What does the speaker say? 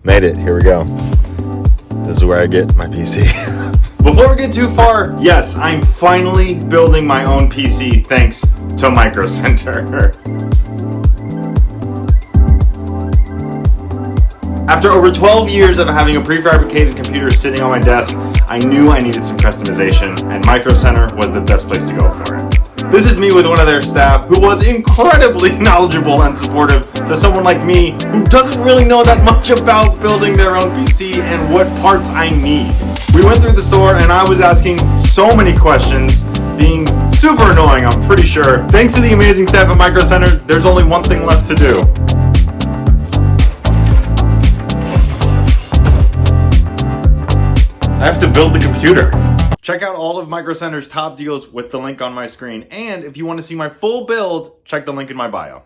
Made it, here we go. This is where I get my PC. Before we get too far, yes, I'm finally building my own PC thanks to Microcenter. After over 12 years of having a prefabricated computer sitting on my desk, I knew I needed some customization, and Microcenter was the best place to go for it. This is me with one of their staff who was incredibly knowledgeable and supportive to someone like me who doesn't really know that much about building their own PC and what parts I need. We went through the store and I was asking so many questions, being super annoying, I'm pretty sure. Thanks to the amazing staff at Microcenter, there's only one thing left to do. I have to build the computer. Check out all of Microcenter's top deals with the link on my screen. And if you want to see my full build, check the link in my bio.